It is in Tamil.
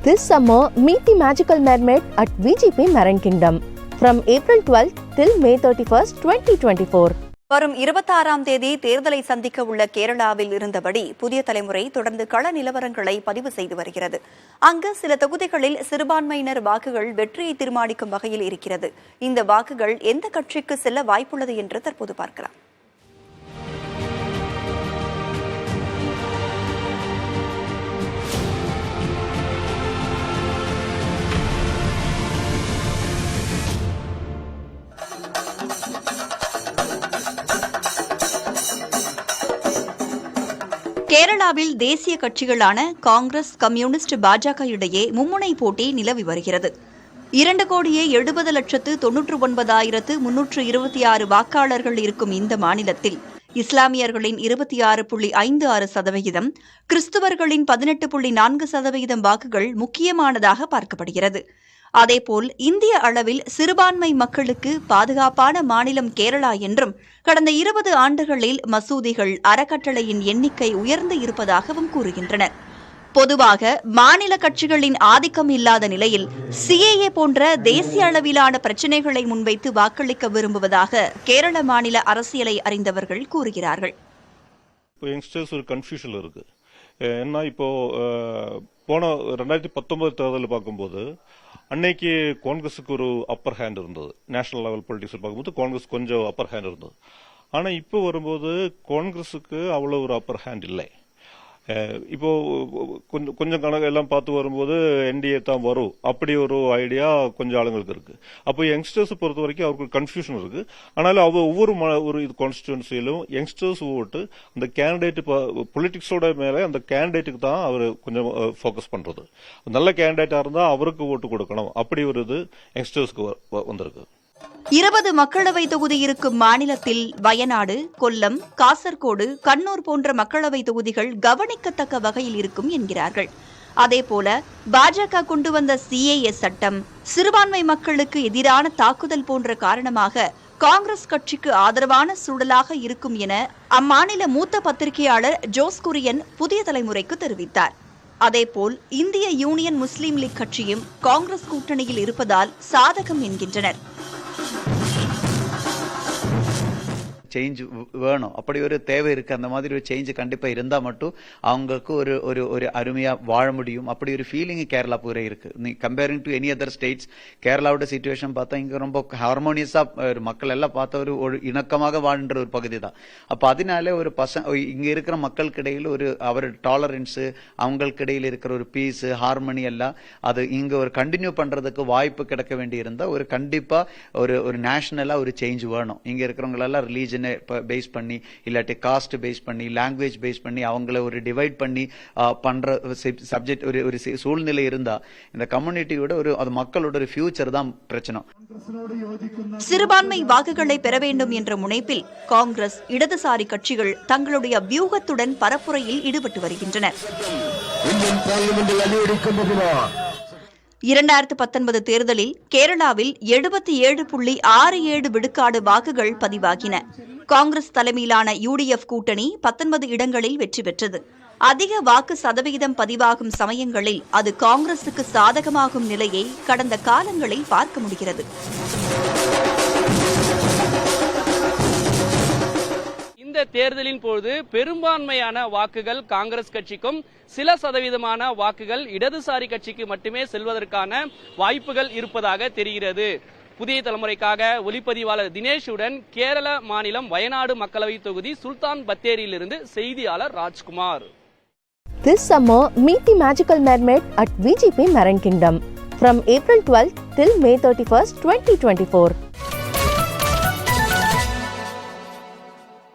This summer, meet the magical mermaid at VGP Marine Kingdom from April 12th till May 31st, 2024. வரும் 26ஆம் தேதி தேர்தலை சந்திக்க உள்ள கேரளாவில் இருந்தபடி புதிய தலைமுறை தொடர்ந்து கள நிலவரங்களை பதிவு செய்து வருகிறது. அங்கு சில தொகுதிகளில் சிறுபான்மையினர் வாக்குகள் வெற்றியை தீர்மானிக்கும் வகையில் இருக்கிறது. இந்த வாக்குகள் எந்த கட்சிக்கு செல்ல வாய்ப்புள்ளது என்று தற்போது பார்க்கலாம். கேரளாவில் தேசிய கட்சிகளான காங்கிரஸ், கம்யூனிஸ்ட், பாஜக இடையே மும்முனை போட்டி நிலவி வருகிறது. 2,70,99,326 வாக்காளர்கள் இருக்கும் இந்த மாநிலத்தில் இஸ்லாமியர்களின் 26.56%, கிறிஸ்துவர்களின் 18.4% வாக்குகள் முக்கியமானதாக பார்க்கப்படுகிறது. அதேபோல் இந்திய அளவில் சிறுபான்மை மக்களுக்கு பாதுகாப்பான மாநிலம் கேரளா என்றும் கடந்த 20 ஆண்டுகளில் மசூதிகள், அறக்கட்டளையின் எண்ணிக்கை உயர்ந்து இருப்பதாகவும் கூறுகின்றனர். பொதுவாக மாநில கட்சிகளின் ஆதிக்கம் இல்லாத நிலையில் சிஏஏ போன்ற தேசிய அளவிலான பிரச்சினைகளை முன்வைத்து வாக்களிக்க விரும்புவதாக கேரள மாநில அரசியலை அறிந்தவர்கள் கூறுகிறார்கள். ஏன்னா இப்போ போன 2019 தேர்தல் பார்க்கும்போது அன்னைக்கு காங்கிரஸுக்கு ஒரு அப்பர் ஹேண்ட் இருந்தது. நேஷனல் லெவல் பொலிட்டிக்ஸ் பார்க்கும்போது காங்கிரஸ் கொஞ்சம் அப்பர் ஹேண்ட் இருந்தது. ஆனா இப்போ வரும்போது காங்கிரஸுக்கு அவ்வளவு ஒரு அப்பர் ஹேண்ட் இல்லை. இப்போ கொஞ்சம் கணக்கு எல்லாம் பார்த்து வரும்போது என்டிஏ தான் வரும், அப்படி ஒரு ஐடியா கொஞ்சம் ஆளுங்களுக்கு இருக்கு. அப்போ யங்ஸ்டர்ஸ் பொறுத்த வரைக்கும் அவருக்கு கன்ஃபியூஷன் இருக்கு. ஆனாலும் ஒவ்வொரு கான்ஸ்டிடுவன்சியிலும் யங்ஸ்டர்ஸ் ஓட்டு அந்த கேண்டிடேட் பொலிட்டிக்ஸோட மேல அந்த கேண்டிடேட்டுக்கு தான் அவர் கொஞ்சம் ஃபோக்கஸ் பண்றது. நல்ல கேண்டிடேட்டா இருந்தா அவருக்கு ஓட்டு கொடுக்கணும், அப்படி ஒரு இது யங்ஸ்டர்ஸ்க்கு வந்திருக்கு. 20 மக்களவை தொகுதி இருக்கும் மாநிலத்தில் வயநாடு, கொல்லம், காசர்கோடு, கண்ணூர் போன்ற மக்களவை தொகுதிகள் கவனிக்கத்தக்க வகையில் இருக்கும் என்கிறார்கள். அதேபோல பாஜக கொண்டு வந்த சிஏஏ சட்டம், சிறுபான்மை மக்களுக்கு எதிரான தாக்குதல் போன்ற காரணமாக காங்கிரஸ் கட்சிக்கு ஆதரவான சூழலாக இருக்கும் என அம்மாநில மூத்த பத்திரிகையாளர் ஜோஸ் குரியன் புதிய தலைமுறைக்கு தெரிவித்தார். அதேபோல் இந்திய யூனியன் முஸ்லீம் லீக் கட்சியும் காங்கிரஸ் கூட்டணியில் இருப்பதால் சாதகம் என்கின்றனர். சேஞ்ச் வேணும், அப்படி ஒரு தேவை இருக்கு. அந்த மாதிரி ஒரு சேஞ்ச் கண்டிப்பா இருந்தா மட்டும் அவங்களுக்கு ஒரு ஒரு ஒரு அருமையா வாழ முடியும். அப்படி ஒரு ஃபீலிங் கேரளா பூரா இருக்கு. நீ comparing to any other states, கேரளாவோட சிச்சுவேஷன் பார்த்தா இங்க ரொம்ப ஹார்மோனியஸா மக்கள் எல்லாம் பார்த்த ஒரு இணக்கமாக வாழ்ன்ற ஒரு பகுதி தான். அப்ப அதனால ஒரு இங்க இருக்கிற மக்களுக்கு இடையில ஒரு அவர் டாலரன்ஸ், அவங்களுக்கு இடையில இருக்கிற ஒரு பீஸ், ஹார்மோனி எல்லாம் அது இங்க ஒரு கண்டினியூ பண்றதுக்கு வாய்ப்பு கிடைக்க வேண்டி இருந்தா ஒரு கண்டிப்பா ஒரு நேஷனலா ஒரு சேஞ்ச் வேணும். இங்க இருக்கிறவங்க எல்லாம் ரிலீஜன் பேஸ் பண்ணி, இல்லாட்டி காஸ்ட் பேஸ் பண்ணி, லாங்குவேஜ் பேஸ் பண்ணி அவங்கள ஒரு டிவைட் பண்ணி பண்ற சப்ஜெக்ட் ஒரு சூழ்நிலை இருந்தா இந்த கம்யூனிட்டியோட அது மக்களோட ஒரு ஃபியூச்சர் தான் பிரச்சனை. சிறுபான்மை வாக்குகளை பெற வேண்டும் என்ற முனைப்பில் காங்கிரஸ், இடதுசாரி கட்சிகள் தங்களுடைய வியூகத்துடன் பரப்புரையில் ஈடுபட்டு வருகின்றன. 2019 தேர்தலில் கேரளாவில் 77.67 விழுக்காடு வாக்குகள் பதிவாகின. காங்கிரஸ் தலைமையிலான UDF கூட்டணி 19 இடங்களில் வெற்றி பெற்றது. அதிக வாக்கு சதவிகிதம் பதிவாகும் சமயங்களில் அது காங்கிரசுக்கு சாதகமாகும் நிலையை கடந்த காலங்களில் பார்க்க முடிகிறது. இந்த தேர்தலின் போது பெரும்பான்மையான வாக்குகள் காங்கிரஸ் கட்சிக்கும், சில சதவீதமான வாக்குகள் இடதுசாரி கட்சிக்கு மட்டுமே செல்வதற்கான வாய்ப்புகள் இருப்பதாக தெரிகிறது. புதிய தலைமுறைக்காக ஒளிப்பதிவாளர் தினேஷுடன் கேரள மாநிலம் வயநாடு மக்களவை தொகுதி சுல்தான் பத்தேரியிலிருந்து செய்தியாளர் Rajkumar. This summer, meet the magical mermaid at VGP Marine Kingdom from April 12th till May 31st, 2024.